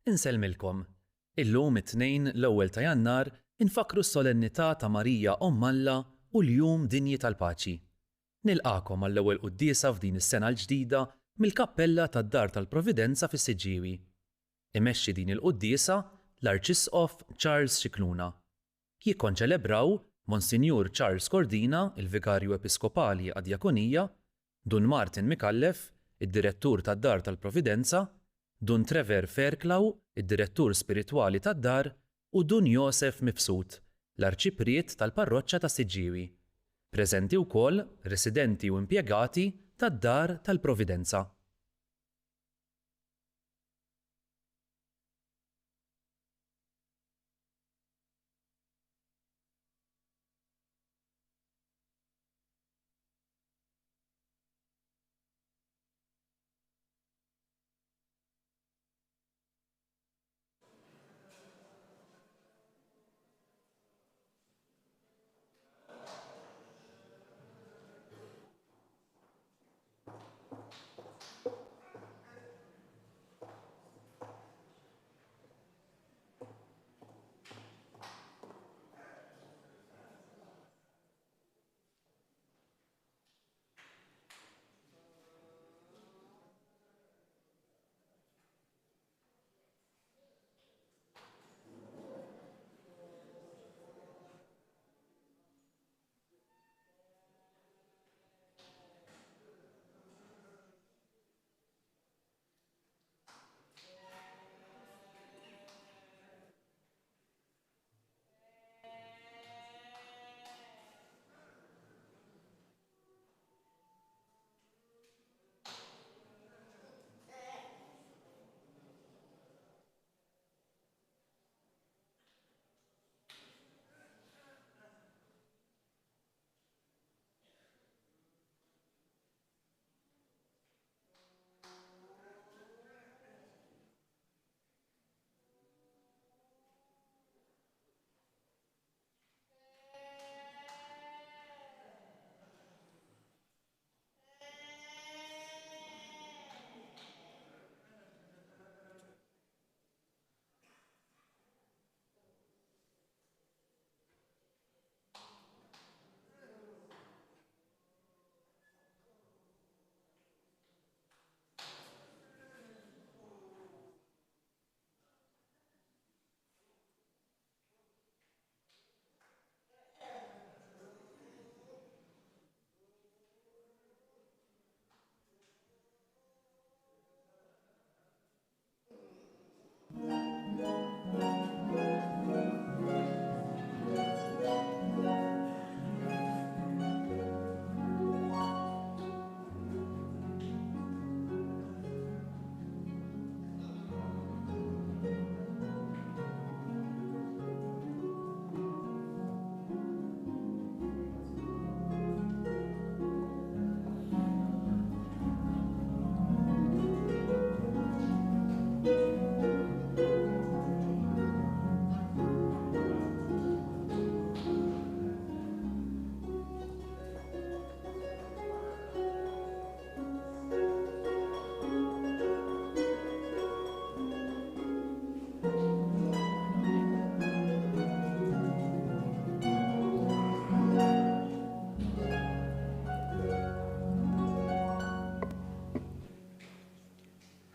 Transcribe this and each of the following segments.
Insellmilkom. Illum it-tnejn l-ewwel ta' Jannar infakru s-solennità ta' Marija Omm Alla u l-Jum Dinji tal-Paċi. Nilqakom għall-ewwel quddiesa f'din is-sena l-ġdida mill-Kappella tad-Dar tal-Providenza fis-Siġġiewi. Imexxi din il-quddiesa l-Arċisqof Charles Scicluna. Jikkonċelebraw Monsinjur Charles Cordina, il-Vikarju Episkopali għad-Djakonija, Dun Martin Mikallef, id-Direttur tad-Dar tal-Providenza, Dun Trevor Fairclough, id-Direttur Spiritwali tad-Dar, u Dun Joseph Mifsud, l-Arċipriet tal-Parroċċa ta' Siġġiewi. Preżenti wkoll residenti u impjegati tad-Dar tal-Providenza.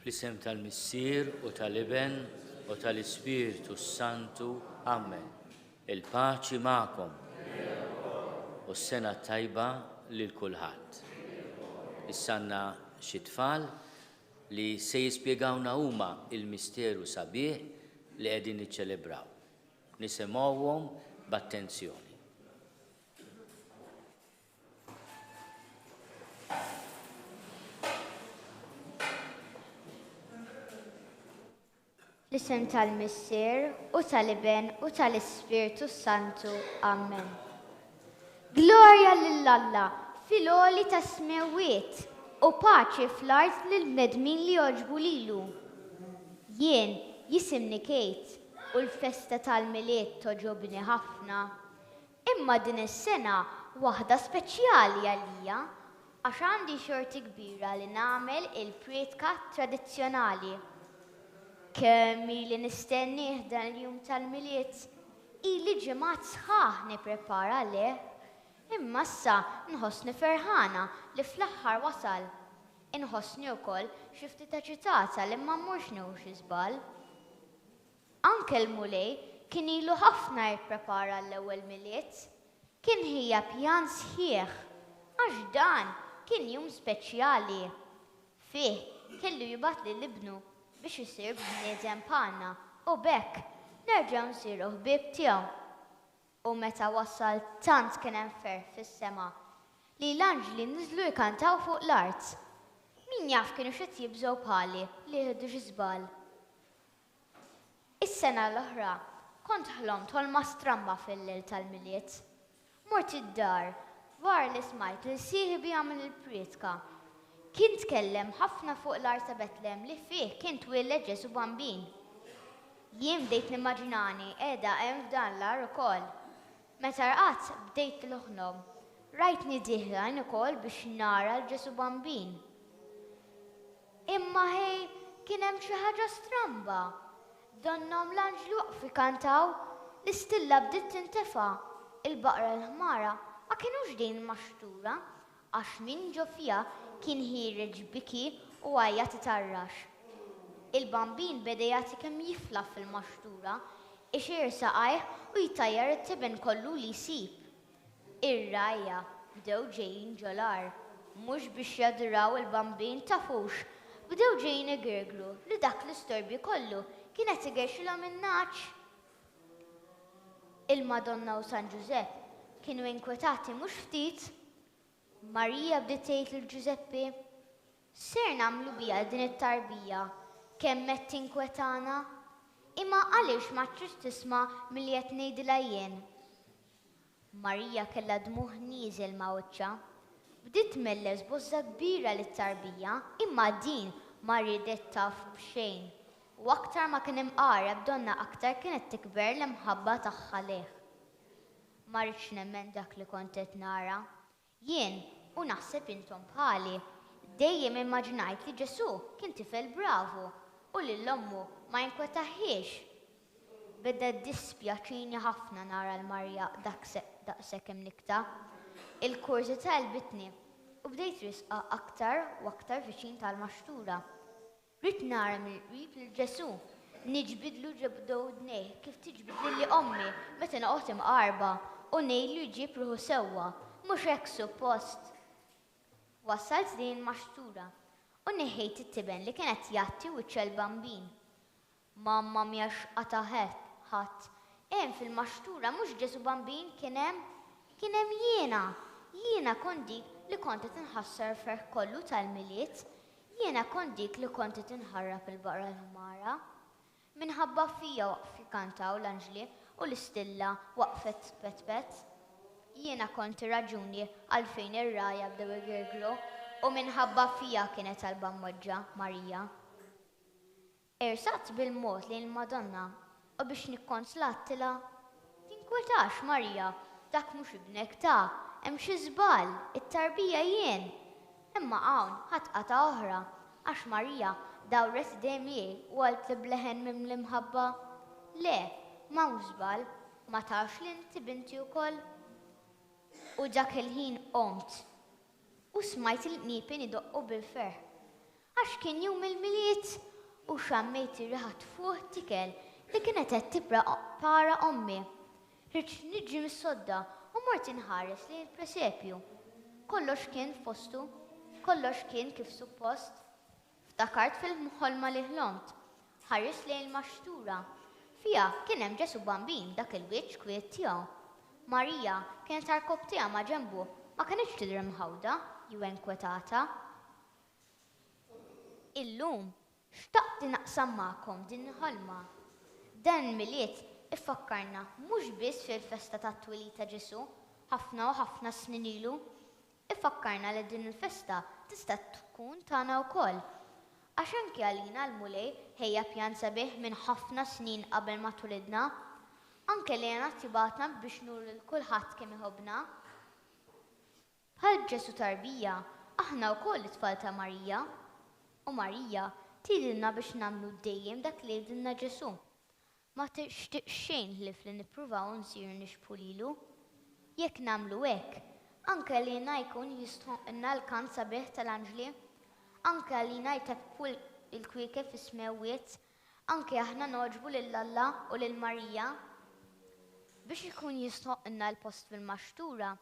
Fl-isem tal-Missier u tal-Iben u tal-Ispiritu Santu. Amen. Il-paċi magħkom u s-sena tajba lil kulħadd. Issanna xi tfal li se jispjegawna huma il-misteru sabiħ li qegħdin niċċelebraw. Nisimgħuhom b'attenzjoni. L-isem tal-Missier u tal-Iben u tal-Ispiritu Santu. Amen. Glorja lill-Alla fil-għoli ta' smewiet u paċi fl-art lill-bnedmin li joġbu lilu. Jien jisimni Kate u l-festa tal-miliet toġobni ħafna. Imma din is-sena waħda speċjali għalija għax għandi xorti kbira li nagħmel il-pretka tradizzjonali. Kemmi li nistennih dan il-jum tal-miliet, ili ġemat sħaħ niprepara leh. Imma issa nħossni ferħana li fl-aħħar wasal. Inħossni wkoll xi ftit eċitata li ma mmurx nieħu xi żball. Anke l-mulej kien ilu ħafna jipprepara l-ewwel miliet. Kien hija pjan sħiħ, għax dan kien jum speċjali. Fih kellu jibgħat lill-ibnu biex isir bniedem bħalna u bekk nerġgħu nsiru ħbieb tiegħu. U meta wassal tant kien hemm ferħ fis-sema li l-anġli niżlu jkantaw fuq l-art. Min jaf kienu xed jibżgħu bħali li jieħdu xi żball. Is-sena l-oħra kont ħlomt ħolma stramba fil-lejl tal-miliet. Mort id-dar wara li smajt li sieħbi jagħmel il-prietka. Kien tkellem ħafna fuq l-art ta' Betlehem li fih kien twieled Ġesu bambin. Jien bdejt nimmaġinani qiegħda hemm f'dan l-ar ukoll. Meta rqatt bdejt l-oħnom, rajtni diħlan ukoll biex nara l-Ġesu bambin. Imma ħej kien hemm xi ħaġa stramba. Donnom l-anġlu waqfu jkantaw, l-istilla bdiet tintefa', il-baqra l-ħmara ma kinux din maxtura għax min ġo fiha kien ħireġ biki u għajjat itarrax. Il-bambin beda jagħti kemm jifla fil-maxtura, ixir saqajh u jtajjar it-tiben kollu li jsib. Ir-rajja bdew ġejjin ġolar, mhux biex jaduraw il-bambin tafux, bdew ġejjin igirglu li dak l-istorbju kollu kienet igerxilhom in-naċ. Il-Madonna u San Giuseppe kienu inkwetati mhux ftit. Marija bdiet tgħid lil Giuseppe, ser nagħmlu biha din it-tarbija kemm qed tinkwetana, imma għaliex ma tridx tisma' milli qed ngħidilha jien. Marija kellha dmuħ nieżel ma' wiċċha. Bdiet tmelles bożza kbira lit-tarbija, imma din ma ridet taf b'xejn. U aktar ma kien imqareb donna aktar kienet tikber l-imħabba tagħha leh. Ma rridx nemmen dak li kont qed nara. Jien u naħseb intom bħali dejjem immaġinajt li Ġesu kien tifel bravu u li l-ommu ma jinkwetaħiex. Beda dispjaċini ħafna nara l-Marja daqshekk imnikta. Il-kurzità elbitni u bdejt risqa aktar u aktar viċin tal-maxtura. Rid nara mill-qrib lil Ġesu, niġbidlu ġebdew dnejh kif tiġbidli li ommi meta noqgħod imqarba u ngħidlu jġib ruħu sewwa, mhux hekk suppost. Wassalt din maxtura u neħejt it-tiben li kienet jagħti wiċċ l-bambin. Mamma mjax qataħet ħadd. Hemm fil-maxtura mhux Ġesu bambin kien hemm jiena kont dik li kont qed inħassar ferħ kollu tal-miliet, jiena kont dik li kont qed inħarrab il-baqra l-ħmara. Minħabba fija waqf jikkantaw l-anġli u l-istilla waqfet petpet. Jiena kont raġuni għalfejn ir-rajja bdew igirglu u minħabba fija kienet talba mmoġġa Marija. Irsaqt bil-mod lejn il-Madonna u biex nikkonslattila, tinkwetax Marija, dak mhux ibnek ta' hemm xi żball, it-tarbija jien. Imma hawn ħadd qata' oħra għax Marija dawret dejjem u għalt li bleħen minn l-imħabba. Le, m'hawn żball, ma tafx li inti binti wkoll. U dak il-ħin qomt u smajt il-qniepen idoqqu bil-ferħ. Għax kien jum il-miliet u xammejt ir-riħat fuq tikel li kienet qed tibra para ommi. Rridx niġi mis-sodda u mort inħares li l-presepju. Kollox kien f'postu, kollox kien kif suppost. Ftakart fil-ħolma li ħlomt, ħares lejn il-maxtura. Fija kien hemm Ġesu bambin dak il-wiċċ kwiet tiegħu. Marija kienet tarkob tiegħha ma' ġenbu, ma kienx tidher mħawda jew inkwetata. Illum xtaqt naqsam magħkom din il-ħolma. Dan il-miliet iffakkarna mhux biss fil-festa tat-twilid ta' Ġesu, ħafna u ħafna snin ilu. Iffakkarna li din il-festa tista' tkun tagħna wkoll. Għax anke għalina l-mulej ħejja pjan sabiħ minn ħafna snin qabel ma twilidna, anke li għana tibatna biex nur lil kulħadd kemm iħobbna. Bħal Ġesu tarbija, aħna wkoll it-tfal ta' Marija. U Marija tidilna biex namlu dejjem dak li jedilna Ġesu. Ma tixtieq xejn ħlif li nippruvaw nsiru nixbħu lilu. Jekk namlu hekk, anke li jkun jistħoqna l-kant sabiħ tal-anġli, anke li jtebbu il-kwiekeb fis-smewwiet, anke aħna noġbu lill-Alla u lil Marija. Biex ikun jistħoqna l-post fil-maxtura,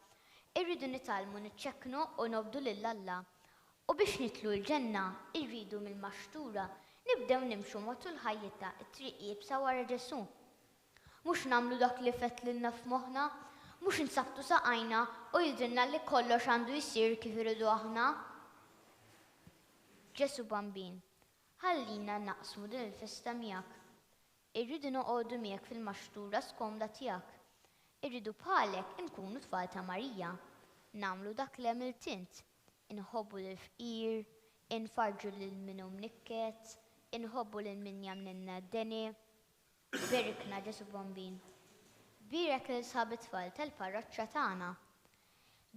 irridu nitalmu niċċekknu u nobdu lill-Alla. U biex nitlu l-ġenna, irridu mill-maxtura nibdew nimxu matul ħajjitna it-triq jibsa wara Ġesu. Mhux nagħmlu dak li fett lilna f'moħħna, mhux insabtu saqajna u jidrilna li kollox għandu jsir kif iridu aħna. Ġesu bambin, ħallina naqsmu din il-festa miegħek. Irridu noqogħdu miegħek fil-maxtura skomda tiegħek. Irridu bħalek inkunu tfal ta' Marija. Nagħmlu dak li għamilt int. Inħobbu l-fqir, infarġu lil minhom nikket, inħobbu lil min jagħmlilna d-deni. Birikna Ġesu bambin. Birek lil sħabi tfal tal-parroċċa tagħna.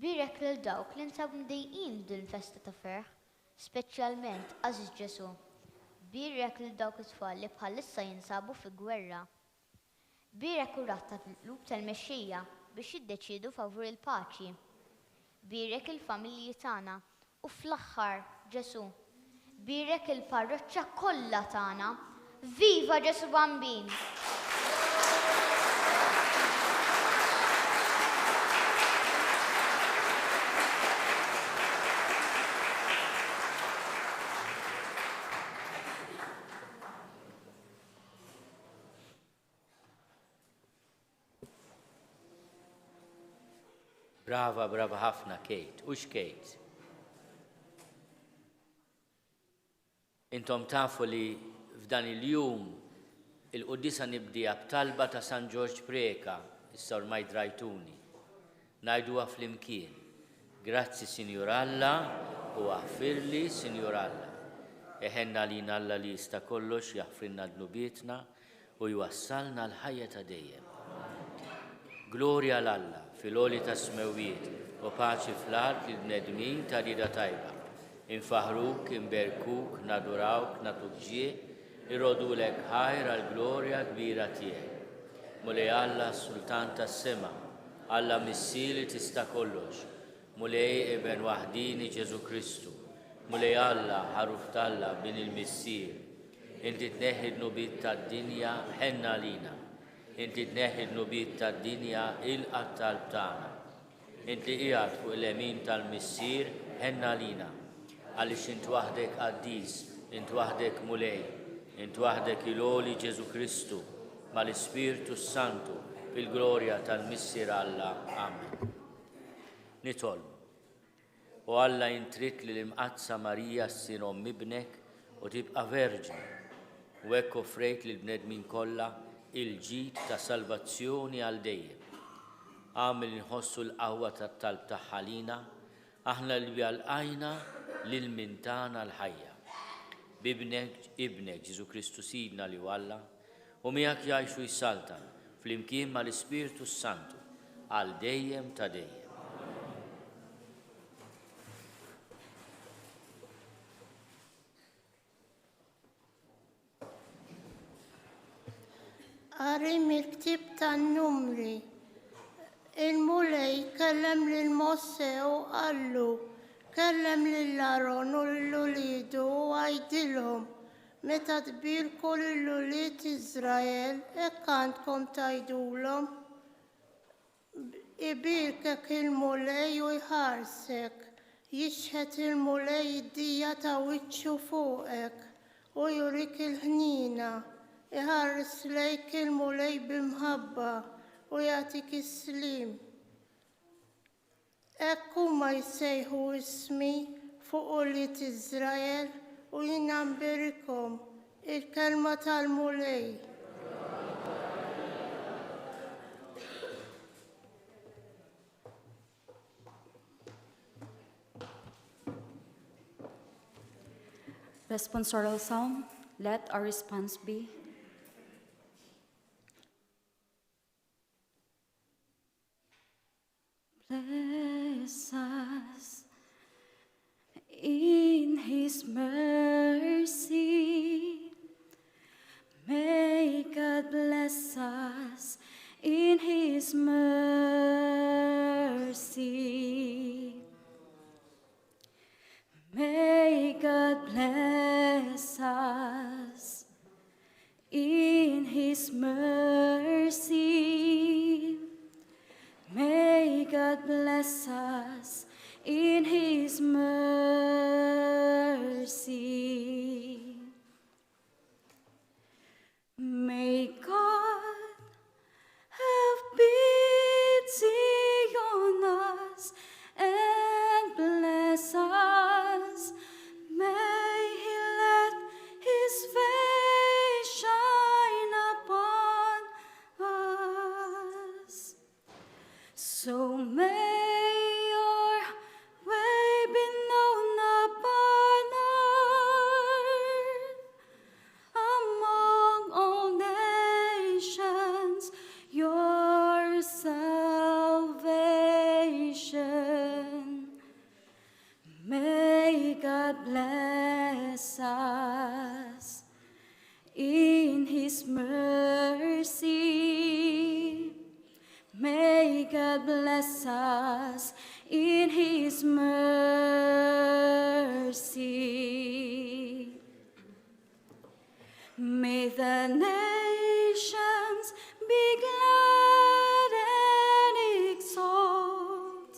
Birek lil dawk li nsabu mdejqin din festa ta' ferħ, speċjalment Għażiż Ġesu. Birek lil dawk it-tfal li bħalissa jinsabu fi gwerra. Birek u ratta fil-qlub tal-mexxejja biex jiddeċiedu favur il-paċi. Birek il-familji tagħna u fl-aħħar Ġesu. Birek il-parroċċa kollha tagħna. Viva Ġesu bambin! Brava ħafna Kate. Ux Kate? Intom tafu li f'dan il-jum il-Quddisa nibdija b'talba ta' San George Preka, issa ormai drajtuni. Ngħiduha flimkien. Grazzi Sinjur Alla u aħfirli Sinjur Alla. Eħenna lina Alla li jista' kollox jaħfrilna dnubietna u jwassalna l-ħajja ta' dejjem. Glorja l-Alla fil-għoli ta' smewwiet u paċi fl-art l-bnedmin ta' rida tajba. Infaħruk, inberkuk, nadurawk, natuk ġie, irrodulek ħajr għal-glorja kbira tiegħek. Mulej Alla Sultan tas-sema, Alla Missili tista' kollox, mulej Eben waħdini Ġesu Kristu, mulej Alla ħaruf talla bin il-Missir, inti tneħħi d-nubiet tad-dinja ħenna lina. Inti tneħħi d-nubiet tad-dinja il-qattal tagħna. Inti qiegħed fuq il-lemin tal-Missier ħenna lina. Għaliex int waħdek Qaddis, int waħdek Mulej, int waħdek il-għoli Ġesu Kristu mal-Ispirtu Santu fil-glorja tal-Missier Alla. Amen. Nitolbu. U Alla intrit li l-imqazza Marija ssir omm ibnek u tibqa' verġni. U hekk offrejt lil bnedmin kollha il-ġid ta' salvazzjoni għal dejjem. Għamil nħossu l-qawwa tat-talb tagħha lina, aħna li għalqajna lil min tagħna l-ħajja. Ibnek Ġesu Kristu Sidna li Alla, u miegħek jgħixu jsaltan flimkien mal-Ispirtu Santu għal dejjem ta' dejjem. Qari mill-ktib tan-numri. Il-Mulej kellem lil-Mosse u qallu, kellem lil-Aron u l-ulidu u għajdilhom, meta tbirku l-ulied Iżrael, hekk għandkom tgħidulhom. Ibirkek il-Mulej u jħarsek, jixħet il-Mulej id-dija ta' wiċċu fuqek u jurik il-ħnina. Iħares lejk il-Mulej bimħabba u jagħtik is-slim. Hekk huma jsejħu ismi fuq ulied Iżrael u jiena nbirikhom il-kelma tal-Mulej. Responsorial Psalm, let our response be, bless us in His mercy. God bless us in His mercy. May God have pity on us and bless us. May He let His face shine upon us. So may your way be known upon earth among all nations, your salvation. May God bless us in His mercy. May God bless us in His mercy. May the nations be glad and exult,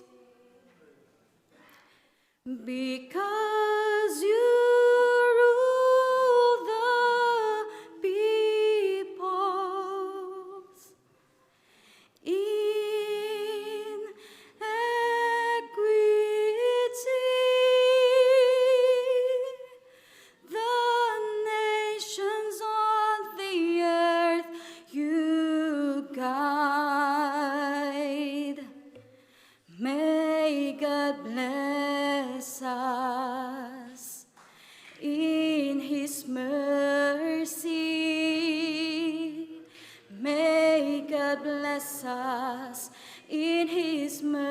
because you rule the peoples in equity. The nations on the earth you guide. May God bless us in His mercy. May God bless us in His mercy.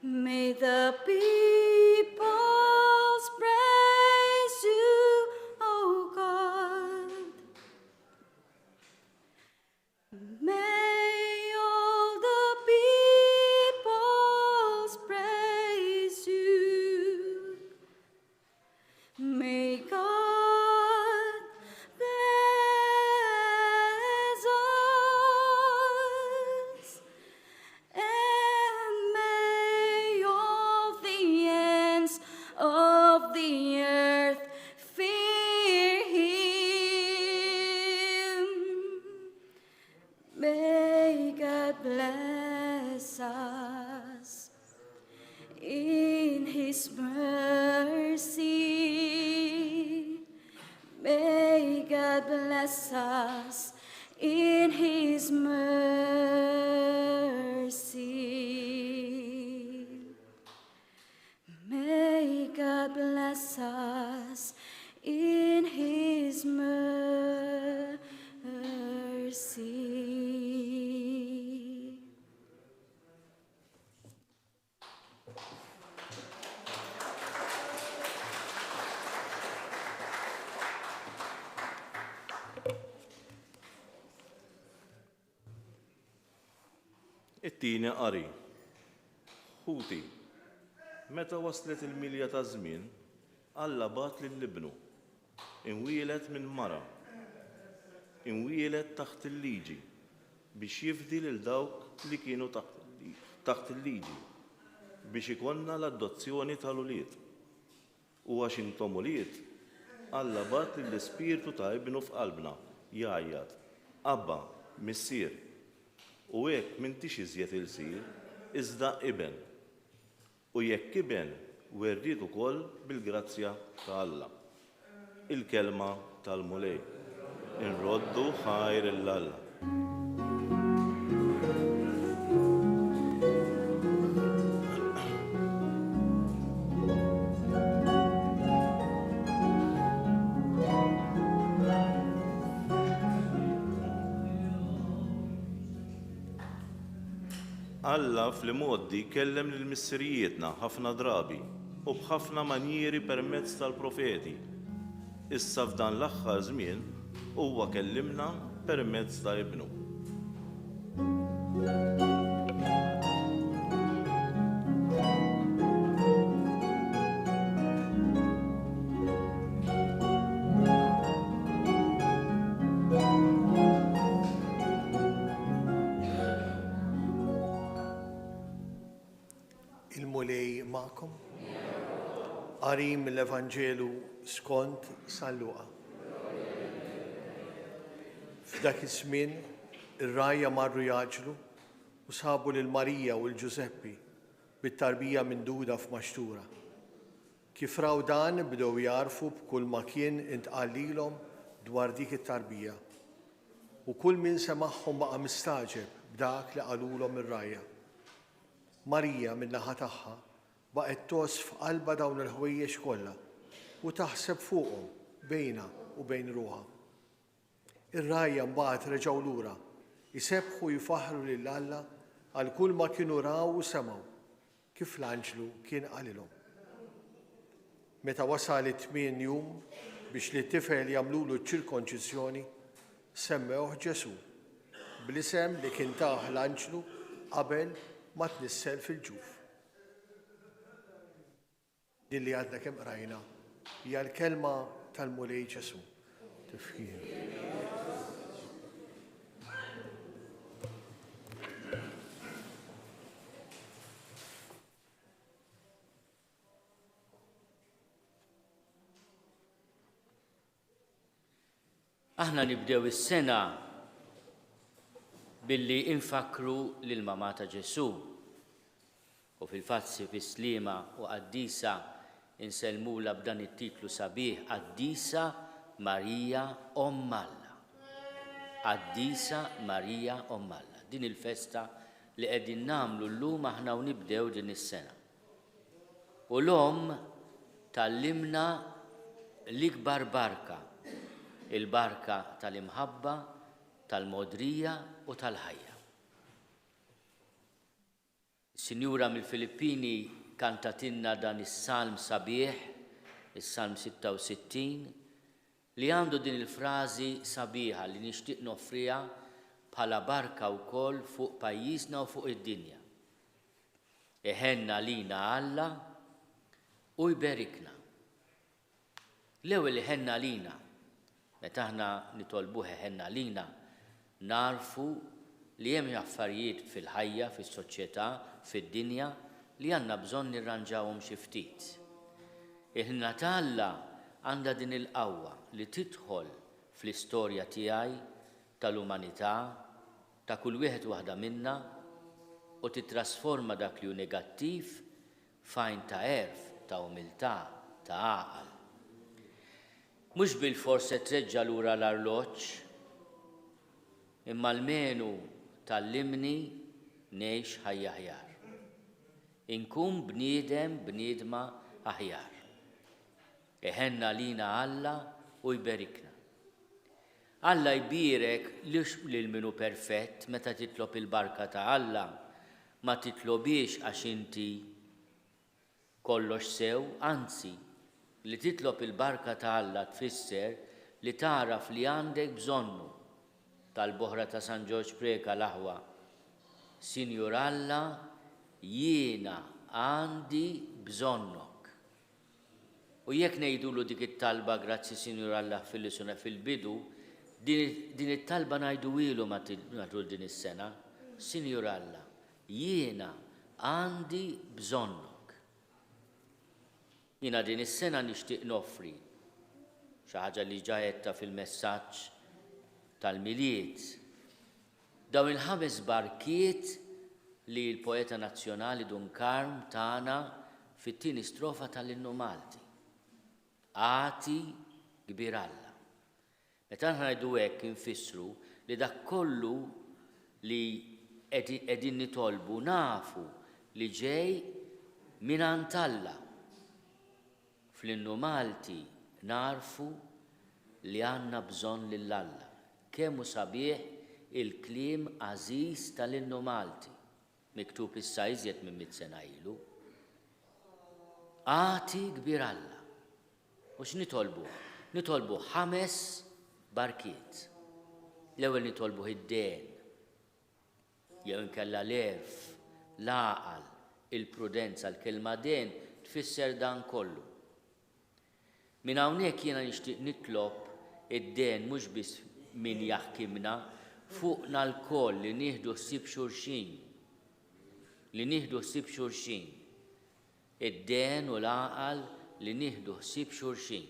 May the peoples praise you, O God. May all the peoples praise you. May God bless us, and may all the ends of the earth fear Him. May God bless us in His mercy. May God bless us in His mercy. May God bless us in His mercy. It-tieni qari. Ħuti. Meta waslet il-milja ta' żmien, Alla bat lill-ibnu. Inwielet minn mara. Inwielet taħt il-liġi biex jifdi lil dawk li kienu taħt il-liġi biex ikonna l-adozzjoni tal-ulied. U għax intom ulied, Alla bat lill-ispirtu ta' ibnu f'qalbna jgħajjad. Abba, missier. U hekk m'intix iżjed il-sir, iżda iben. U jekk iben, werriet ukoll bil-grazzja ta' Alla. Il-kelma tal-mulej. Inroddu ħajr il-Alla. Alla fl-modi kellem lill-missirijietna ħafna drabi u b'ħafna manjieri permezz tal-profeti. Issa f'dan l-aħħar żmien huwa kellimna permezz ta' ibnu. Qari mill-Evanġelu skont San Luqa. F'dak iż-żmien ir-rajja marru jaġlu u sabu lil Marija u l-Ġuseppi bit-tarbija minduda f'maxtura. Kif raw dan bdew jarfu b'kull ma kien intqal lilhom dwar dik it-tarbija. U kull min semagħhom baqa' mistaġeb b'dak li qalulhom ir-rajja. Marija min-naħa tagħha baqgħet tos f'qalba dawn il-ħwejjeġ kollha u taħseb fuqhom bejnha u bejn ruħha. Ir-rajja mbagħad reġgħu lura jisebħu jifaħru lil Alla għal kull ma kienu raw u semgħu kif l-anġlu kien qalilhom. Meta wasal it-tmien jum biex li t-tifel jagħmlulu ċ-ċirkonċiżjoni, semmewh Ġesu bl-isem li kien tah l-anġlu qabel ma tnissel fil-ġuf. Din li għadna kemm qrajna hija l-kelma tal-Mulej Ġesu. Tifhim. Aħna nibdew is-sena billi infakru lil mama ta' Ġesu. U fil-fazzi fis-slima u qaddisa insellmula b'dan it-titlu sabiħ Qaddisa Marija Omm Alla. Qaddisa Marija Omm Alla. Din il-festa li qegħdin nagħmlu llum aħna u nibdew din is-sena. U l-Omm tallimna l-ikbar barka, il-barka tal-imħabba, tal-modrija u tal-ħajja. Sinjura mill-Filippini kantatinna dan is-salm sabiħ, is-salm 66, li għandu din il-frażi sabiħa li nixtieq noffriha bħala barka wkoll fuq pajjiżna u fuq id-dinja. Iħenna lina Alla u jberikna. L-ewwel iħenna lina. Meta aħna nitolbuh iħenna lina, narfu li hemm affarijiet fil-ħajja, fis-soċjetà, fid-dinja li għandna bżonn nirranġawhom xi ftit. Il-ħinna ta' Alla għandha din il-qawwa li tidħol fl-istorja tiegħi tal-umanità, ta' kull wieħed waħda minna u titrasforma dak li hu negattiv f'għajn ta' għerf, ta' umiltà, ta' għaqal. Mhux bil-fors se treġġa' lura l-arloġġ, imma almenu tallimni ngħix ħajja aħjar. Inkun bniedma aħjar. Iħenna lina Alla u jberikna. Alla jbirek lil minu perfett meta titlob il-barka ta' Alla, ma titlobiex għax inti kollox sew, anzi, li titlob il-barka ta' Alla tfisser li taraf li għandek bżonnu. Tal-boħra ta' San George Preka l-aħwa. Sinjur Alla, jiena għandi bżonnok. U jekk ngħidulu dik it-talba grazzi Sinjur Alla fil-lisuna fil-bidu, din it-talba ngħidu ilu matul din is-sena. Sinjur Alla, jiena għandi bżonnok. Jiena din is-sena nixtieq noffri xi ħaġa li ġajetta fil-messaġġ tal-miliet. Dawn il-5 barkiet li l-poeta nazzjonali Dunkarm tagħna fit-tieni strofa tal-Innu Malti. Għati kbir Alla. Meta ngħidu hekk infissru li dak kollu li qegħdin nitolbu nafu li ġej mingħand Alla. Fl-Innu Malti narfu li għandna bżonn lil Alla. Kemm hu sabiħ il-kliem għażiż tal-Innu Malti, miktub issa iżjed minn 100 sena ilu. Għati kbir Alla. U x'nitolbu? Nitolbu 5 barkiet. L-ewwel nitolbu id-den, jew inkella l-erf, l-għaqal, il-prudenza, l-kelma den tfisser dan kollu. Min hawnhekk jiena nixtieq nitlob id-den mhux biss min jaħkimna fuqna l-koll li nieħdu ħsieb xulxin. Li nieħdu ħsieb xulxin. Id-den u l-għaqal li nieħdu ħsieb xulxin.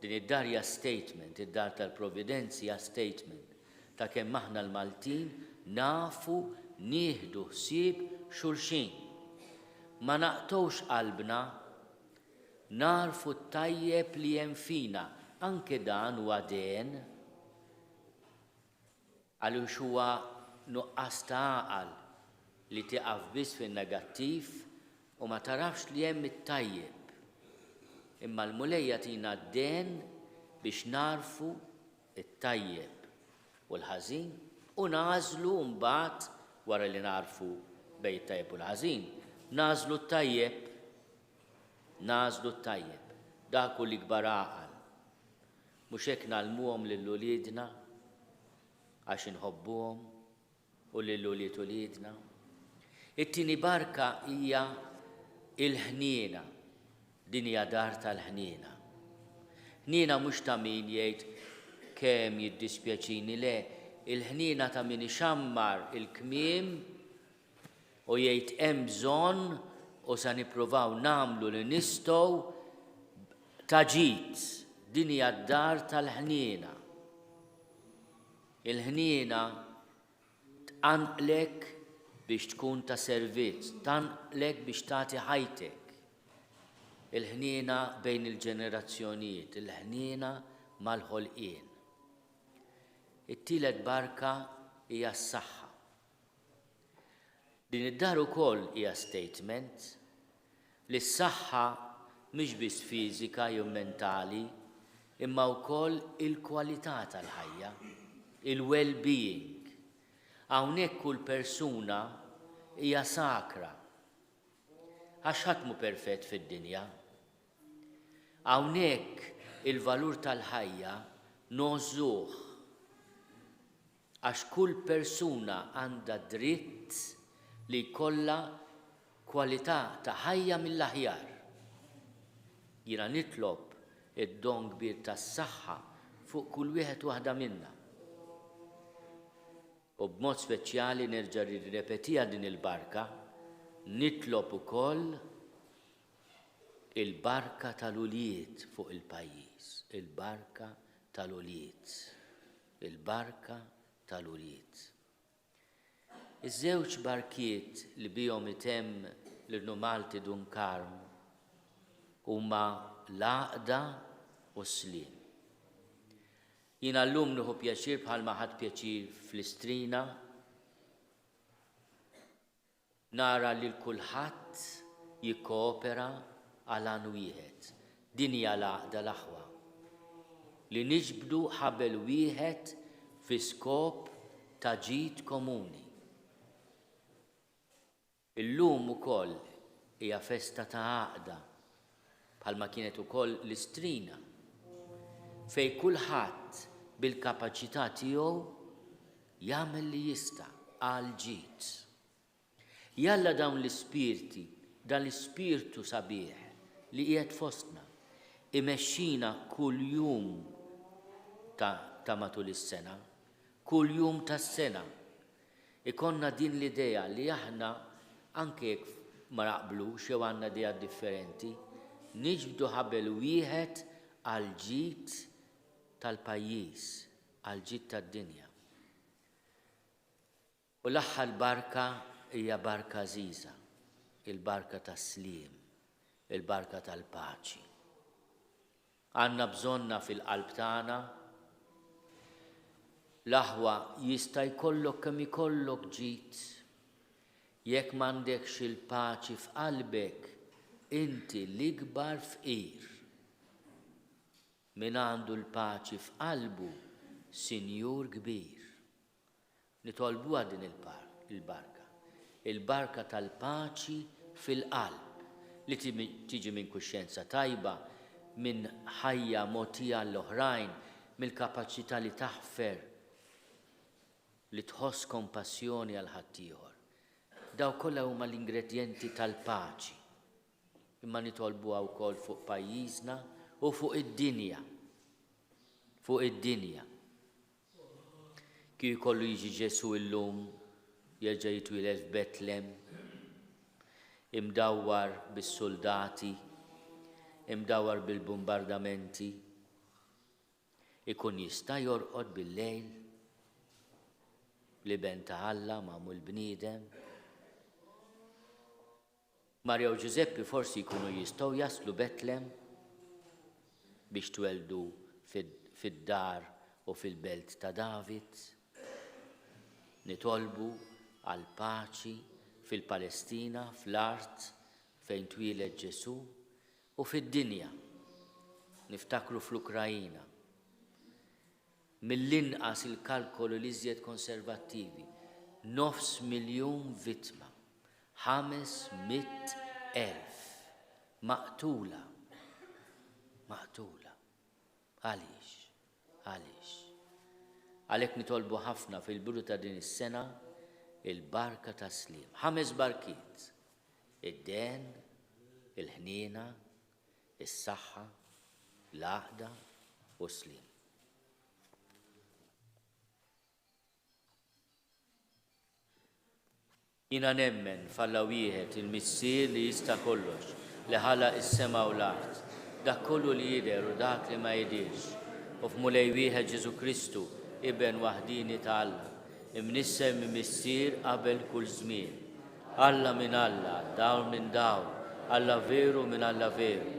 Din id-dar hija statement, id-dar tal-Providenzi hija statement ta' kemm aħna l-Maltin nafu nieħdu ħsieb xulxin. Ma naqtgħux qalbna, narfu t-tajjeb li hemm fina, anke dan huwa den għaliex huwa nuqqas ta' għaqal li tieqaf biss fin-negattiv u ma tarafx li hemm it-tajjeb. Imma l-mulejja tina d-den biex narfu it-tajjeb u l-ħażin u nażlu mbagħad wara li narfu bejn it-tajjeb u l-ħażin, nażlu t-tajjeb, nażlu t-tajjeb. Dak hu l-ikbar għaqal. Mhux hekk nagħlmuhom lill-uliedna għax inħobbuhom u lill-ulied uliedna. It-tieni barka hija il-ħniena. Din hija dar tal-ħniena. Ħniena mhux ta' min jgħid kemm jiddispjaċini, le, il-ħniena ta' min ixammar il-kmiem u jgħid hemm bżonn u se nippruvaw nagħmlu li nistgħu ta' ġid. Din hija d-dar tal-ħniena. Il-ħniena tqanqlek biex tkun ta' servizz, tqanqlek biex tagħti ħajtek. Il-ħniena bejn il-ġenerazzjonijiet, il-ħniena mal-ħolqien. It-tielet barka hija s-saħħa. Din id-dar ukoll hija statement li s-saħħa mhix biss fiżika jew mentali, imma wkoll il-kwalità tal-ħajja, il-well-being. Hawnhekk kull persuna hija sakra. Għax ħadd mhu perfett fid-dinja. Hawnhekk il-valur tal-ħajja nożżuh għax kull persuna għandha dritt li jkollha kwalità ta' ħajja mill-aħjar. Jiena nitlob id-don kbir tas-saħħa fuq kull wieħed waħda minnha. U b'mod speċjali nerġa' nirrepetiha din il-barka, nitlob ukoll il-barka tal-ulied fuq il-pajjiż, il-barka tal-ulied, il-barka tal-ulied. Iż-żewġ barkiet li bihom itemm l-Irnu Malti Dunkarm huma l-għaqda u s-sliem. Jiena llum nieħu pjaċir bħalma ħadd pjaċir fl-Istrina nara li l-kulħadd jikkoopera għal għan wieħed. Din hija l-għaqda l-aħwa. Li niġbdu ħabel wieħed fi skop ta' ġid komuni. Illum ukoll hija festa ta' għaqda bħalma kienet ukoll l-Istrina fejn kulħadd bil-kapaċità tiegħu jagħmel li jista' għal ġid. Jalla dawn l-ispirti, dan l-ispirtu sabiħ li qiegħed fostna, imexxina kull jum ta' matul is-sena, kull jum tas-sena. Ikonna din l-idea li aħna anke jekk ma naqblux jew għandna idea differenti, niġbdu ħabel wieħed għal ġid tal-pajjiż, għal ġid tad-dinja. U l-aħħar barka hija barka żgħira, il-barka tas-sliem, il-barka tal-paċi. Għandna bżonna fil-qalb tagħna l-aħwa jista' jkollok kemm ikollok ġid, jekk m'għandekx il-paċi f'qalbek, inti l-ikbar fqir. Min għandu l-paċi f'qalbu, sinjur kbir. Nitolbuha din il-barka. Il-barka tal-paċi fil-qalb li tiġi minn kuxjenza tajba, minn ħajja mogħtija l-oħrajn, mill-kapaċità li taħfer, li tħoss kompassjoni għal ħaddieħor. Daw kollha huma l-ingredjenti tal-paċi. Imma nitolbuha wkoll fuq pajjiżna u fuq id-dinja. Fuq id-dinja. Kif jkollu jiġi Ġesu llum jerġa' jitwiled f'Betlem, imdawwar bis-soldati imdawar bil-bombardamenti, ikun jista' jorqod bil-lejl, liben ta' Alla magħmul bniedem. Marja u Giuseppi forsi jkunu jistgħu jaslu Betlem biex tweldu fid-dar u fil-belt ta' David. Nitolbu għal paċi fil-Palestina, fl-art fejn twieled Ġesu u fid-dinja. Niftakru fl-Ukrajina. Mill-inqas il-kalkolu li iżjed konservattivi, 500,000 vittma, 500,000 maqtula. Għaliex. Għalhekk nitolbu ħafna fil-bidu ta' din is-sena il-barka ta' slim. 5 barkiet. Id-den, il-ħniena, is-saħħa, l-għaqda u slim. Jina nemmen f'Alla wieħed il-Missier li jista' kollox, li ħalaq is-sema u l-art, dak kollu li jidher u dak li ma jidirx, u f'Mulej wieħed Ġesu Kristu, Iben waħdini ta' Alla, imnissem Missier qabel kull żmien. Alla minn Alla, dawn minn dawn, Alla veru minn Alla veru,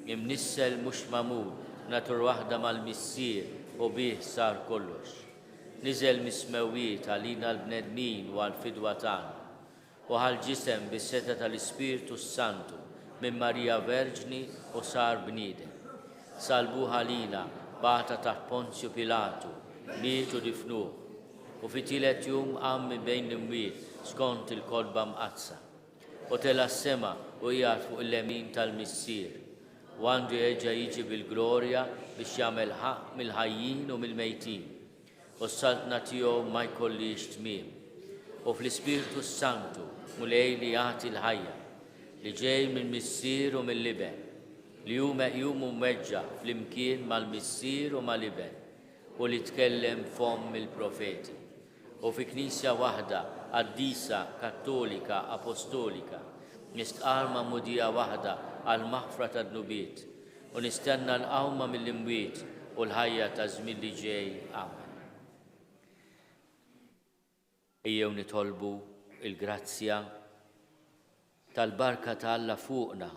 imnissel mhux magħmul, natur waħda mal-Missier u bih sar kollox. Niżel mismewwiet għalina l-bnedmin u għall-fidwa tagħna. U ħal-ġisem bis-seta tal-Ispiritu Santu minn Marija Verġni u sar bniedem. Salbuh għalina bata taħt Ponzju Pilatu, mietu difnuh u fit-tielet jum qam minn bejn l-imwiet skont il-kolba mqazza. U tela s-sema u qiegħed fuq il-lemin tal-Missier u għandu jerġa' jiġi bil-glorja biex jagħmel ħaq mill-ħajjin u mill-mejtin u s-saltna tiegħu ma jkollix tmiem. U fl-Ispiritu Santu Mulej li jagħti l-ħajja li ġej mill-Missier u mill-Liben li hu meqjum u mweġġa' flimkien mal-Missier u mal-Liben u li tkellem f'hom il-profeti. U fi Knisja waħda qaddisa Kattolika Apostolika nistqar ma'mudija waħda għal maħfra tad-nubiet u nistenna l-qawma mill-imwiet u l-ħajja ta' żmien li ġej. Amen. Ejjew nitolbu il-grazzja tal-barka ta' Alla fuqna,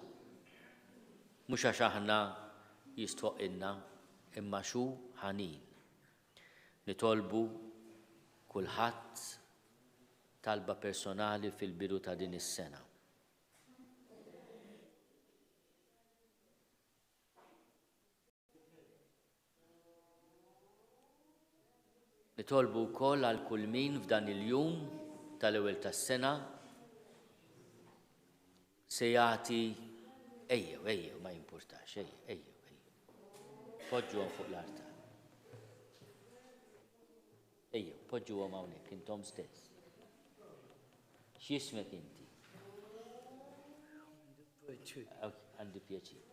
mhux għax aħna jistħoqilna, imma xu ħanin. Nitolbu kulħadd talba personali fil-bidu ta' din is-sena. Nitolbu wkoll għal kull min f'dan il-jum tal-ewwel tas-sena se jagħti ejjew ma jimpurtax, ejjew. Poġġuhom fuq l-artar. Ejjew, poġġuhom hawnhekk intom stess. X'ismek inti? Għandi pjaċir.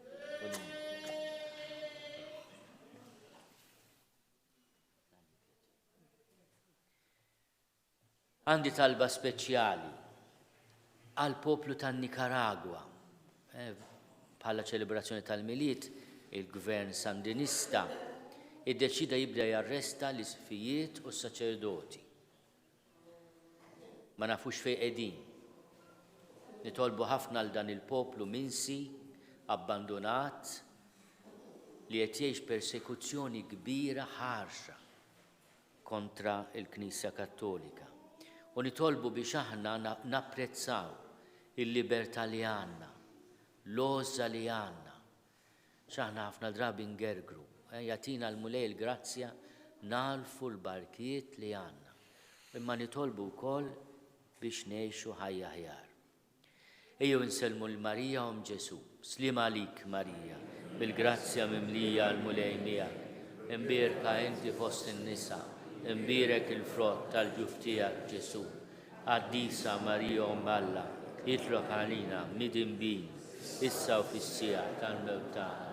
Għandi talba speċjali għal poplu tan-Nikaragwa. Bħala ċelebrazzjoni tal-miliet, il-gvern sandinista iddeċida jibda jarresta l-isfijiet u s-saċerdoti. Ma nafux fejn qegħdin. Nitolbu ħafna għal dan il-poplu minsi, abbandonat, li qed jgħix persekuzzjoni kbira ħarxa kontra il-Knisja Kattolika. U nitolbu biex aħna napprezzaw il-libertà li għandna, l-għoża li għandna. X'aħna ħafna drabi ngergru, jagħtina l-Mulej il-grazzja nagħlfu l-barkiet li għandna. Imma nitolbu wkoll biex ngħixu ħajja aħjar. Ejjew insellmu l-Marija Ġesu, slima għalik Marija, bil-grazzja mimlija l-Mulej miegħek, imbierka inti fost in-nisa, imbierek il-frott tal-ġuf tiegħek Ġesu. Qaddisa Marija Alla, itlob għalina mid-inbin, issa u fis-sija tal-mewt tagħna.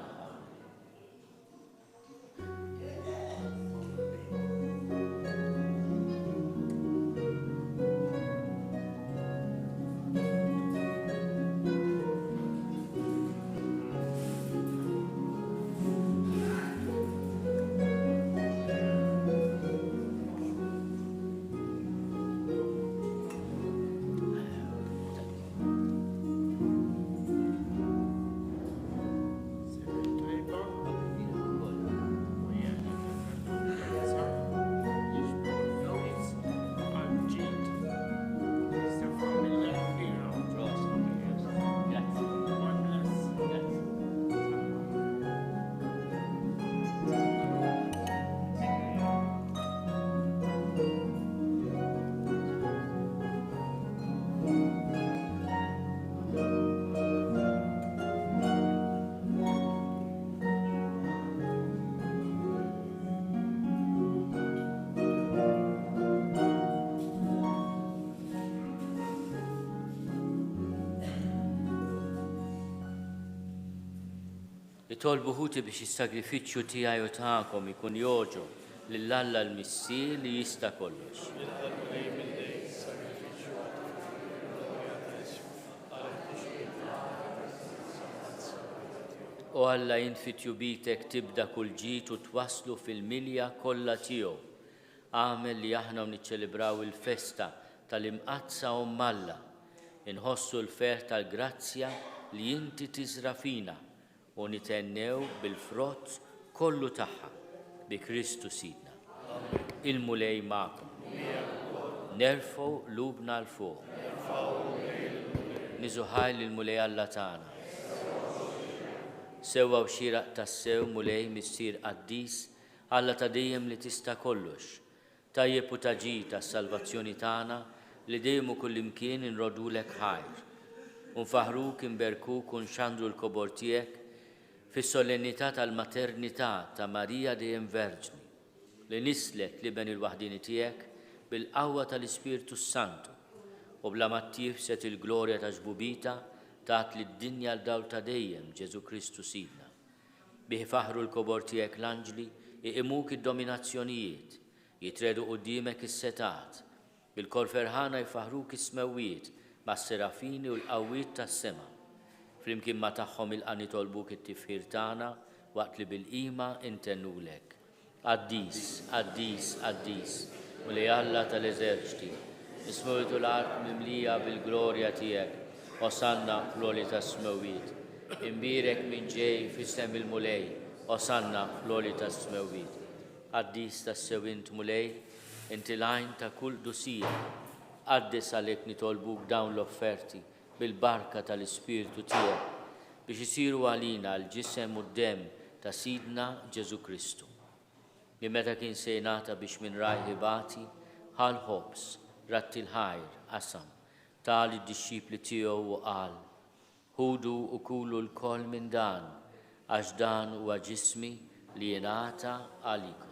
Itolbu ħuti biex is-sagrifiċċju tiegħi u tagħkom ikun joġob lill-Alla l-Missier li jista' kollox. U Alla jinfitju bitek tibda kull ġid u twaslu fil-milja kollha tiegħu. Għamel li aħna niċċelebraw il-festa tal-imqazza Alla, inħossu l-fer tal-grazzja li inti tiżra fina u nitennew bil-frott kollu tagħha bi Kristu Sidna. Il-mulej magħkom. Nerfgħu lubna l-fuq. Niżuħaj lill-mulej Alla tagħna. Sewwa u xieraq tas-sew mulej missier qaddis Alla ta' dejjem li tista' kollox. Tajjeb u taġi tas-salvazzjoni tagħna li dejjem u kullimkien inrodulek ħajr. Unfaħruk inberkuk u nxandru l-kobor tiegħek fis-solennità tal-maternità ta' Marija dejjem Verġni li nislet liben il-waħdini tiegħek bil-qawwa tal-Ispirtu Santu u bla ma tifset il-glorja ta' ġbubita tat lid-dinja l-dawl ta' dejjem Ġesu Kristu Sidna. Bih faħru l-kobor tiegħek l-anġli iqimuk id-dominazzjonijiet, jitredu qudiemek is-setat, bil-kor ferħana jfaħruk is-smewwiet mas-serafini u l-qawwiet tas-sema. Flimkien ma tagħhom il-qani tolbuk it-tifħir tagħna waqt li bil-qima intennulek. Qaddis, qaddis, qaddis, mulej Alla tal-eżerċti, ismewtu l-art mimlija bil-glorja tiegħek, osanna fl-oli tas-smewwiet. Imbirek minn ġej fis-sem il-mulej, osanna fl-oli tas-smewwiet. Qaddis tas-sewint mulej, inti lajn ta' kull dusija, qaddis għalek nitolbuk dawn l-offerti bil-barka tal-Ispirtu tiegħek biex isiru għalina l-ġisem u d-dem ta' Sidna Ġesu Kristu. Li meta kien sejnata biex minn rajħibati, ħal ħobs, ratti l-ħajr, qasam, tal id-disċipli tiegħu u qal, ħudu u kulu l-koll minn dan, għax dan huwa ġismi li jingħata għalikom.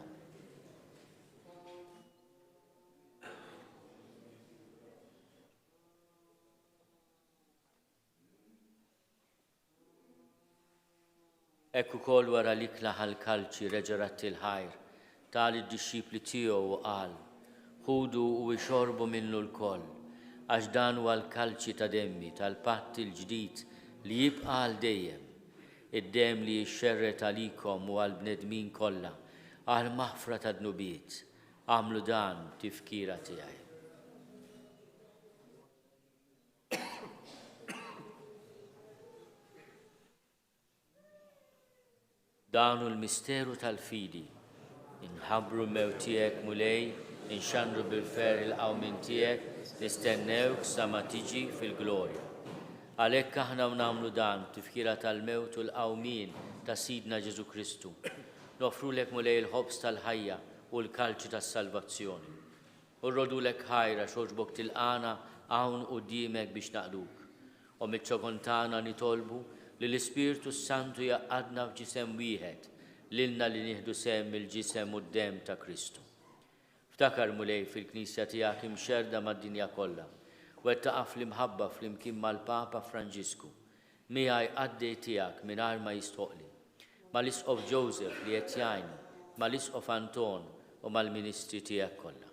Ekku kol wara l-ikla ħal-kalċi reġarat il-ħajr, tal id-disċipli tiegħu u qal, ħudu u ixorbu minnu l-koll, għax dan huwa l-kalċi ta' demmi tal-patt il-ġdid li jibqa' għal dejjem, id-dem li jixxerret għalikom u għal-bnedmin kollha għal maħfra ta' dnubiet. Għamlu dan tifkira tiegħi. Danu l-misteru tal-fidi, inħabru mew tiegħek mulej, inxandru bil-fer il-qawmin tiegħek, nistennewk sa ma tiġi fil-glorja. Għalhekk aħna nagħmlu dan tifkira tal-mewt u l-qawmin ta' Sidna Ġesu Kristu. Nofrulek mulej il-ħobs tal-ħajja u l-kalċi tas-salvazzjoni. U rrodulek ħajra xoġbok tilqana hawn quddiemek biex naqduk. U miċ-ċokontana nitolbu li l-Ispirtu Santu jaqadna f'ġisem wieħed lilna li nieħdu sehem il-ġisem u d-dem ta' Kristu. Ftakar mulej fil-Knisja tiegħek imxerda mad-dinja kollha, wettaqaf l-imħabba flimkien mal-Papa Franġisku, miegħi qaddej tiegħek mingħajr ma jistoqli, mal-Isqof Joseph li qed jgħinni, mal-Isqof Anton u mal-Ministri tiegħek kollha.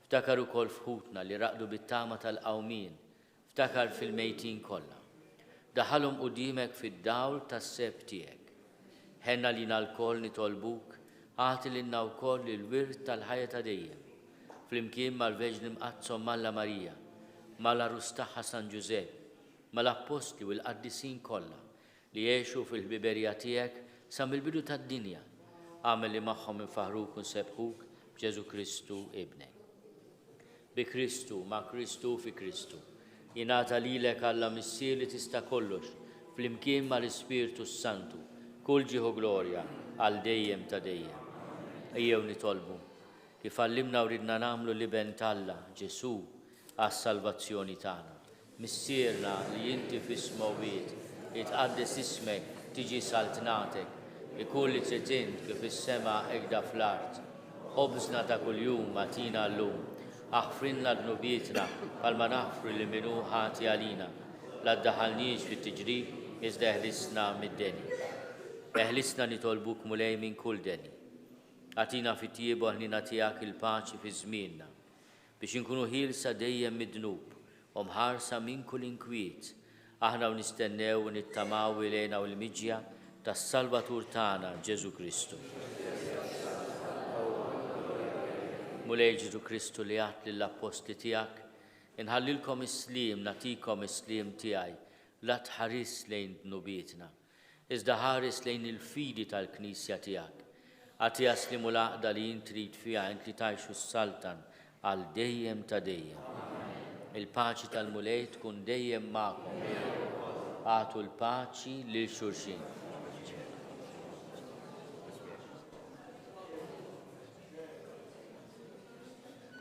Ftakar ukoll fħutna li raqdu bit-tama tal-qawmin, ftakar fil-mejtin kollha. Daħalhom quddiemek fid-dawl tas-seb tiegħek. Ħenna lina l-koll nitolbuk, għati lilna wkoll il-wirt tal-ħajja ta' dejjem. Flimkien mal-Verġni Mqazzom Malla Marija, mal-Arus tagħha San Ġusepp, mal-Apostli u l-Qaddisin kollha li jgħixu fil-ħbiberija tiegħek sa mill-bidu tad-dinja. Għamel li magħhom infaħruk u nsebħuk b'Ġesu Kristu ibnek. Bi Kristu, ma' Kristu fi Kristu. Jingħata lilek Alla missier li tista' kollox, flimkien mal-Ispirtu Santu, kull ġieħu glorja għal dejjem ta' dejjem. Ejjew nitolbu, kif għallimna u ridna nagħmlu liben Alla, Ġesu, għas-salvazzjoni tagħna. Missierna li inti fis-smewwiet, jitqaddes ismek, tiġi saltnatek, ikun li tritint kif is-sema hekk fl-art. Ħobżna ta' kuljum atina llum, aħfrinna d-nubietna palma naħfru li minu ħati għalina, la ddaħalniex fit-tiġrib iżda ħrisna mid-deni. Eħlisna nitolbuk mulej minn kull deni. Atina fit-tiebu ħnina tiegħek il-paċi fi żmienna biex inkunu ħielsa dejjem mid-dnub u mħarsa minn kull inkwiet. Aħna nistennew u nittamaw ilejna u l-miġja tas-Salvatur tagħna Ġesu Kristu. Mulej Ġesu Kristu li għat lill-apostli tiegħek, inħallilkom is-sliem, natikom is-sliem tiegħi, la tħares lejn dnubietna, iżda ħares lejn il-fidi tal-Knisja tiegħek. Għati jaslimu l-aqda li jintrid fiha int li tajxu s-saltan għal dejjem ta' dejjem. Il-paċi tal-mulej tkun dejjem magħkom. Għatu l-paċi lil xulxin.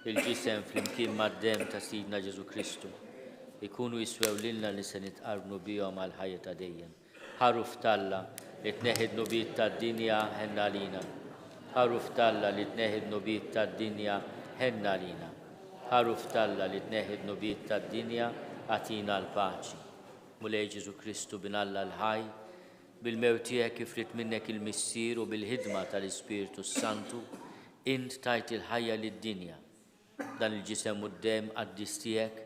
Il-ġisem flimkien mad-dem ta' Sidna Ġesu Kristu ikunu jiswew lilna li se nitqarbu bihom għal ħajja ta' dejjem. Ħaruf talla li tneħħid nubiet tad-dinja ħenna lina. Ħaruf talla li tneħħid nubiet tad-dinja ħenna lina. Ħaruf talla li tneħħid nubiet tad-dinja għatina l-paċi. Mulej Ġesu Kristu bin Alla l-ħaj, bil-mewt tiegħek kif rid minnek il-missier u bil-ħidma tal-Ispiritu Santu, int tajt il-ħajja lid-dinja. Dan il-ġisem u d-dem għaddis tiegħek,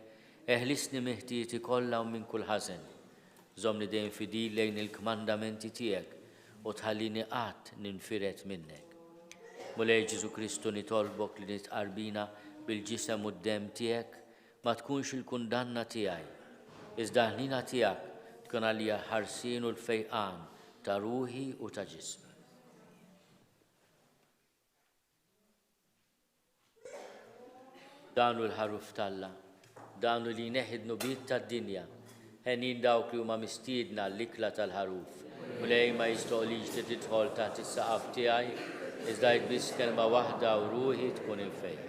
eħlisni miħtieti kollha u minn kull ħażen. Żomni dejjem fidil lejn il-kmandamenti tiegħek u tħallini qatt ninfiret minnek. Mulej Ġesu Kristu nitolbok li nitqarbina bil-ġisem u d-dem tiegħek ma tkunx il-kundanna tiegħi, iżda ħnina tiegħek tkun għalija ħarsien u l-fejqan ta' ruħi u ta' ġismi. Danu l-ħaruf talla, danu li neħid nubiet tad-dinja, ħenin dawk li huma mistiedna l-ikla tal-ħaruf. Mulej ma jistoqlix li tidħol taħt is-saqaf tiegħi, iżda jitbiss kelma waħda u ruħi tkun infejn.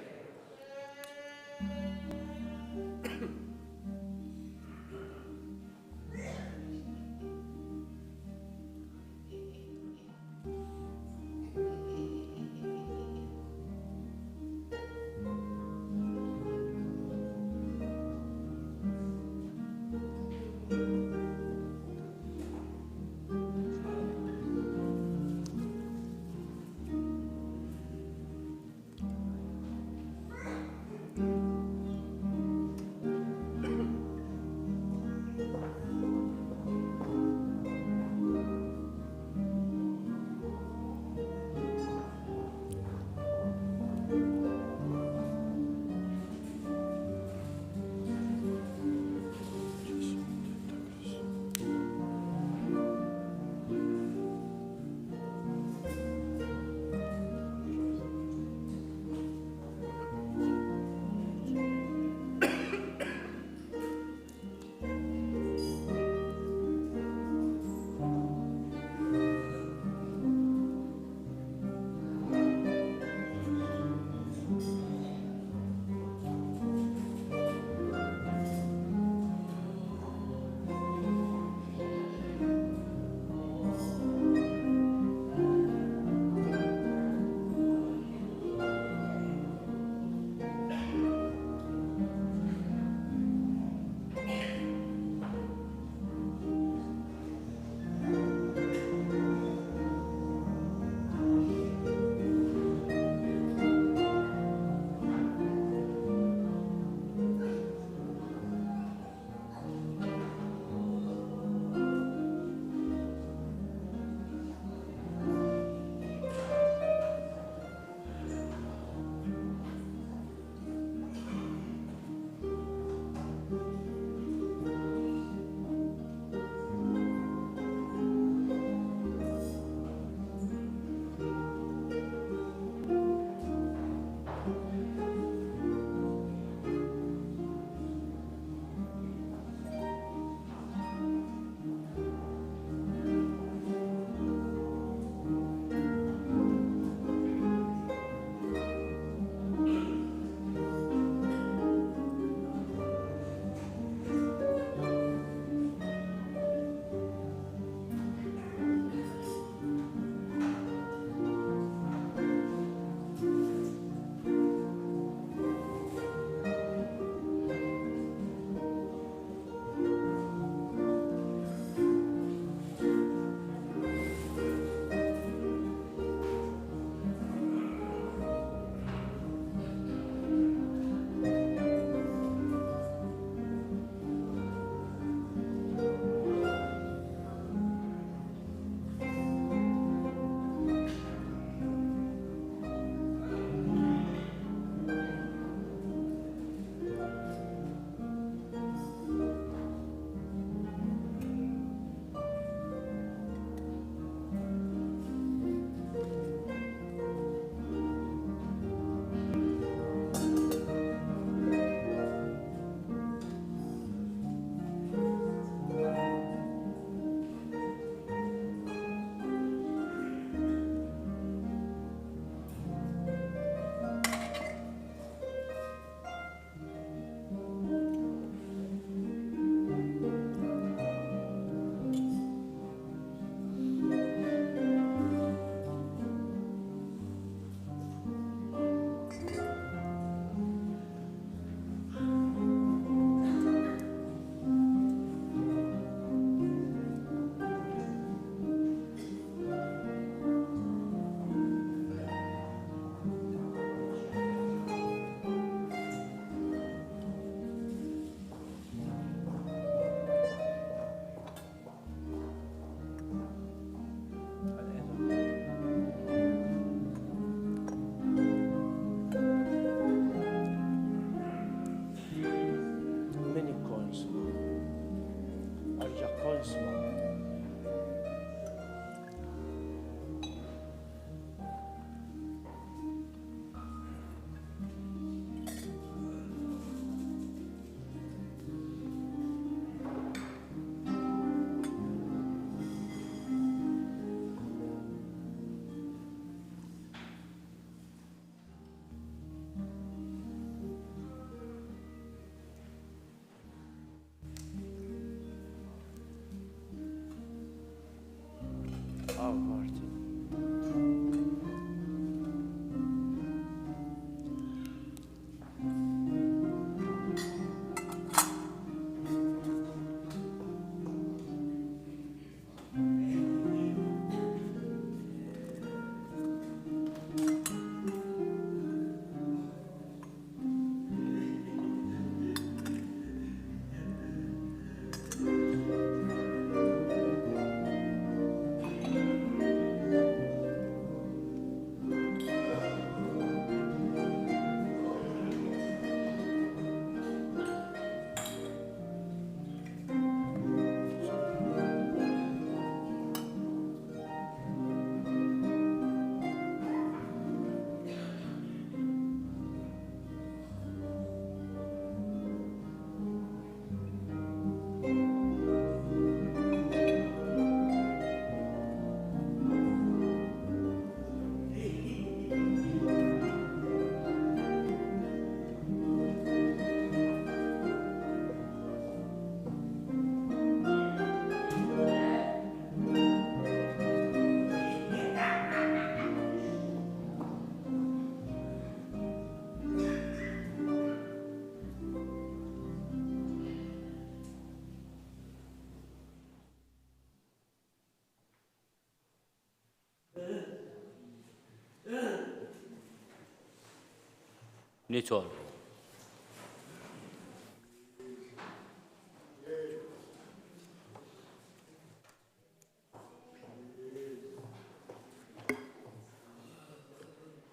Nitolbu.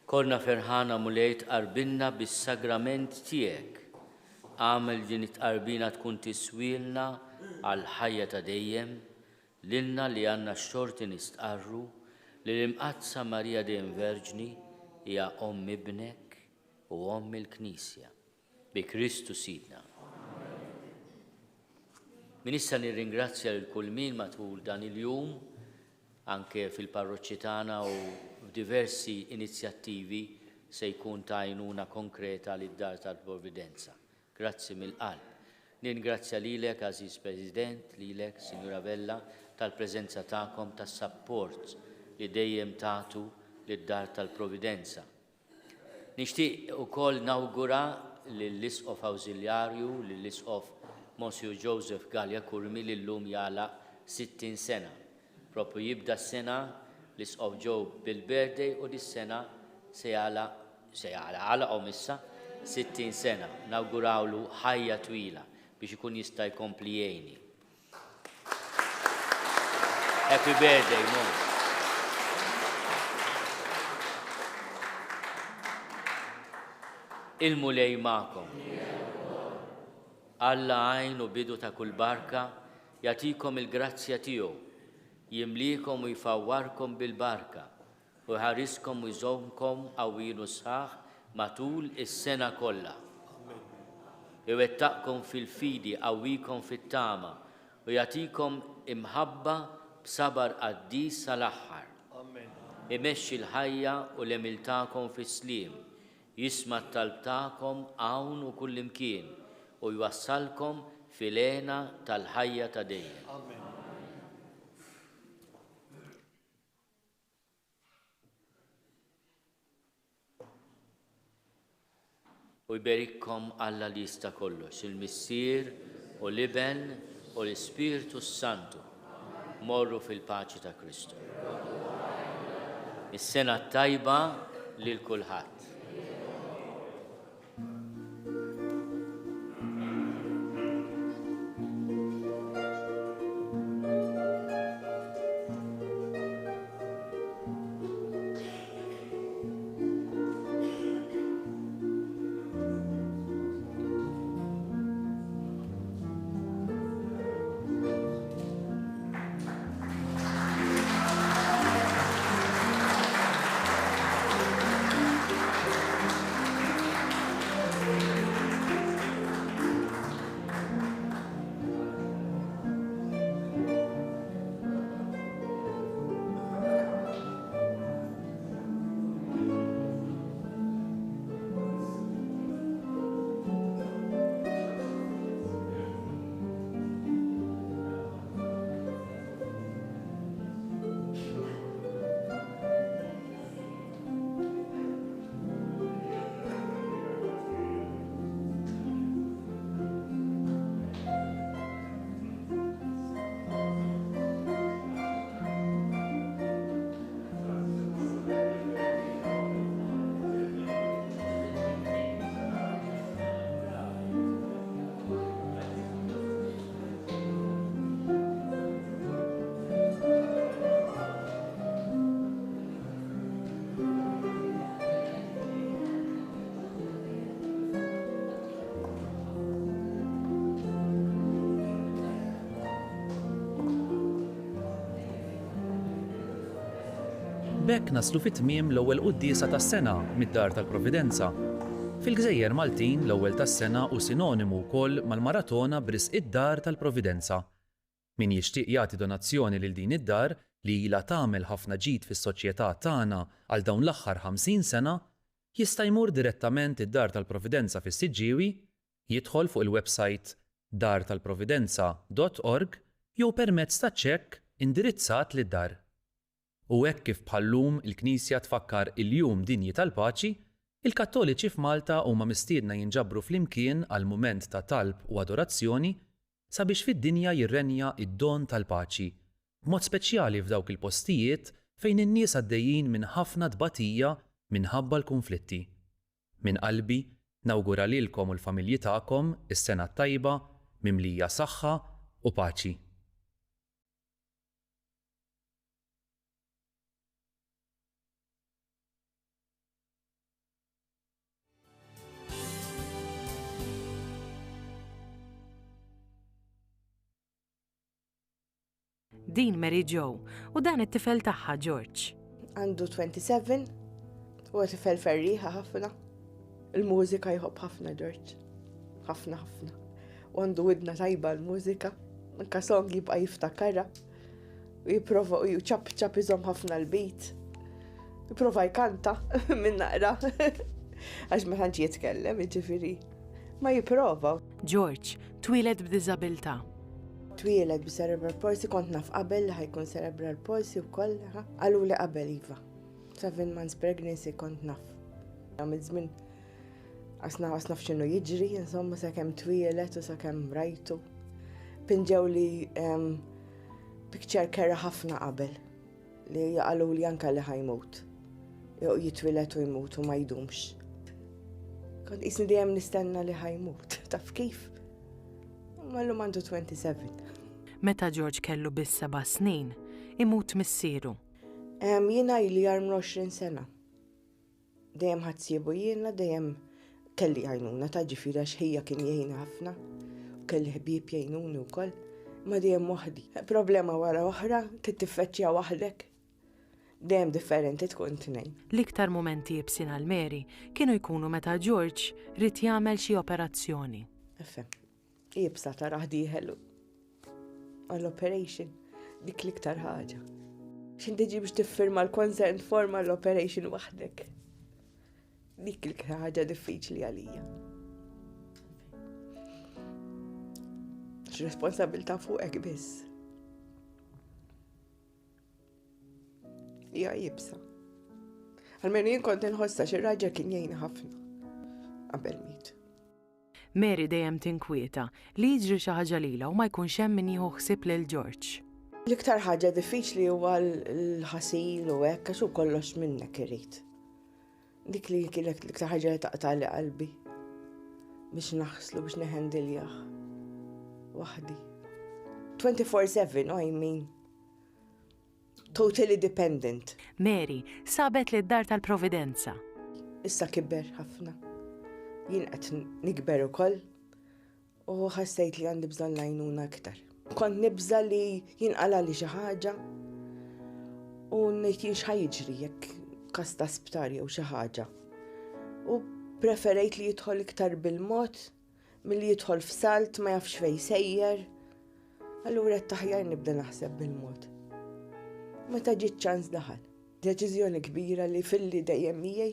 Korna ferħana mulejt qarbinna bis-sagrament tiegħek. Għamel din it-qarbina tkun tiswilna għal ħajja ta' dejjem, lilna li għandna x-xorti nistqarru li l-imqazza Marija dejjem Verġni hija Omm ibnek u Omm il-Knisja bi Kristu Sidna. Min issa nirringrazzja lil kull min matul dan il-jum anke fil-parroċċi tagħna u f'diversi inizjattivi se jkun ta' għajnuna konkreta lid-Dar tal-Provvidenza. Grazzi mill-qalb. Ningrazzja lilek, Aziz President, lilek, Sinjura Vella, tal-preżenza tagħkom tas-sapport li dejjem tagħtu lid-Dar tal-Provvidenza. Nixtieq ukoll nawgura lill-Isqof Awżiljarju, lill-Isqof Monsiu Joseph Gallia Kurmi li llum jagħlaq 60 sena. Propju jibda s-sena l-Isqof ġew bil-birthday u dis-sena se jagħlaqhom issa 60 sena. Nawgurawlu ħajja twila biex ikun jista' jkompli jgħinni. Happy birthday, Mons. Il-mulej magħkom. Alla għajn u bidu ta' kull barka jagħtikom il-grazzja tiegħu, jimlikom u jfawwarkom bil-barka u jħariskom u jżommkom qawwin u sħaħ matul is-sena kollha. Iwettaqkom fil-fidi, qawwikom fit-tama u jagħtikom imħabba b'sabar qaddis sal-aħħar. Imexxi l-ħajja u l-emiltakom fis-sliem, jisma' t-talb tagħkom hawn u kullimkien u jwassalkom fil-għena tal-ħajja ta' dejjem. U jberikkom Alla li jista' kollox, il-Missier u l-Iben u l-Ispiritu Santu. Morru fil-paċi ta' Kristu. Is-sena tajba lil kulħadd. B'hekk naslu fit-tmiem l-ewwel quddiesa tas-sena mid-Dar tal-Provvidenza. Fil-Gżejjer Maltin l-ewwel tas-sena u sinonimu wkoll mal-maratona b'risq id-Dar tal-Provvidenza. Min jixtieq jagħti donazzjoni lil din id-dar li ilha tagħmel ħafna ġid fis-soċjetà tagħna għal dawn l-aħħar 50 sena, jista' jmur direttament id-Dar tal-Provvidenza fis-Siġġiewi, jidħol fuq il-website dartalprovvidenza.org jew permezz ta' ċekk indirizzat lid-dar. U hekk kif bħallum il-Knisja tfakkar il-Jum Dinji tal-Paċi, il-Kattoliċi f'Malta huma mistiedna jinġabru flimkien għal mument ta' talb u adorazzjoni sabiex fid-dinja jirrenja id-don tal-paċi, b'mod speċjali f'dawk il-postijiet fejn in-nies għaddejjin minn ħafna tbatija minħabba l-konflitti. Min qalbi Nawgura lilkom u l-familji tagħkom is-sena tajba mimlija saħħa u paċi. Din Mary Jo u dan it-tifel tagħha George. Għandu 27 u tifel ferriħa ħafna. Il-mużika jħobb ħafna George. Ħafna. U għandu widna tajba l-mużika. Anka song jibqa' jiftakarha. U jipprova u ċab iżomm ħafna l-beat. Jipprova jkanta minn naqra. Għax ma tantx jitkellem, jiġifieri. Ma jipprova. George twieled b'diżabilità. Twieled b'cerebral palsy, kont naf qabel li ħajkun cerebral palsy wkoll, qalu li qabel iva. 7 months pregnancy kont naf. Għamil żmien għasna f'xinu jiġri, insomma sakemm twieled u sakemm rajtu. Pinġew li picture kera ħafna qabel li qalu li anke li ħajmut. Jitwieled u jmut u ma jdumx. Kont qisni dejjem nistenna li ħajmut. Taf kif? Mallu għandu 27. Meta George kellu bis 7 snin, imut missieru. Jiena ili jarm 20 sena. Dejjem ħadsiebu jiena, dejjem kelli għajnuna ta' ġifieri għax ħija kien jgħinha ħafna, u kelli ħbieb jgħinuni wkoll, ma dejjem waħdi. Problema wara oħra, tittiffeċċja waħdek. Dejjem differenti tkun tnejn. L-iktar momenti jibsin għal Mary kienu jkunu meta George rid jagħmel xi operazzjoni. Jibsa taraħ diħel għall-operation, dik l-iktar ħaġa. X'inti tiġi biex tiffirma l-consent form għall-operation waħdek. Dik l-iktar ħaġa diffiċli għalija. X'responsabilta fuqek biss. Ja jibsa. Għalmenu jien kont inħossa xi raġel kien jgħinha ħafna qabel miet. Mary dejjem tinkwieta li jiġri xi ħaġa lilha u ma jkunx hemm min jieħu ħsieb lil George. L-iktar ħaġa diffiċli huwa l-ħasil u hekk għax hu kollox minnek irid. Dik li kienet l-iktar ħaġa li taqtali qalbi biex naħslu biex neħendiljah waħdi. 24/7, I mean. Totally dependent. Mary sabet li d-dar tal-Providenza. Issa kibber ħafna. Jien qed nikber ukoll u ħassejt li għandi bżonn għajnuna aktar. Kont nibża li jinqala li xi ħaġa u ngħid x'ħajġri jekk każ ta' sptar jew xi ħaġa. U preferejt li jidħol iktar bil-mod milli jidħol f'salt ma jafx fejn sejjer. Allura qed taħjar nibda naħseb bil-mod. Meta ġiet ċans daħal. Deċiżjoni kbira li filli dejjem miegħi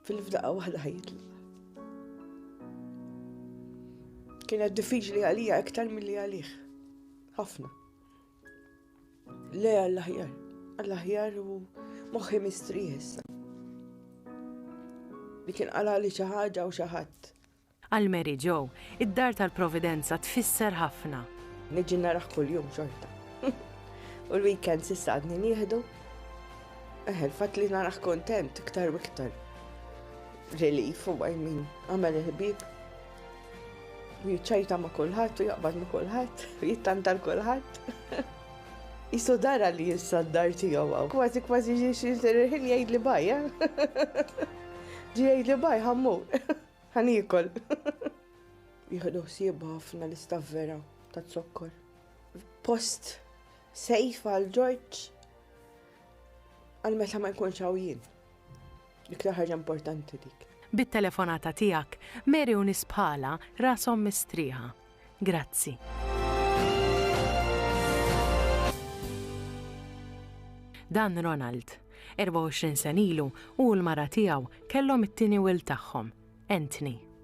fil-fdaqa waħda ħajitla. Kienet diffiċli għalija iktar milli għalih. Ħafna. Le għall-aħjar u moħħi mistrieħ issa. Li kien qala li xi ħaġa u xi ħadd. Għal Mary Jo, id-dar tal-Providenza tfisser ħafna. Niġi naraħ kuljum xorta. U l-weekend issa għadni nieħdu. Fatt li naraħ kontent iktar u iktar. Relief u għamel il-ħbieb. U jitċajta ma' kulħadd u jaqbad ma' kulħadd, u jittantal kulħadd. Isu dara li jissa d-dar tiegħu għaw. Kważi ħin jgħid li baj, Ġi jgħid li baj ħammur. Ħanikol. Jieħdu ħsiebha ħafna l-istaff vera ta' zokkor. Post sejf għal George għal meta ma jkunx hawn jien. Iktar ħaġa importanti dik. Bit-telefonata tiegħek, Mary u nisbħala rashom mistrieħa. Grazzi. Dan Ronald, 24 sen ilu u l-mara tiegħu kellhom it-tieni wil tagħhom, Anthony.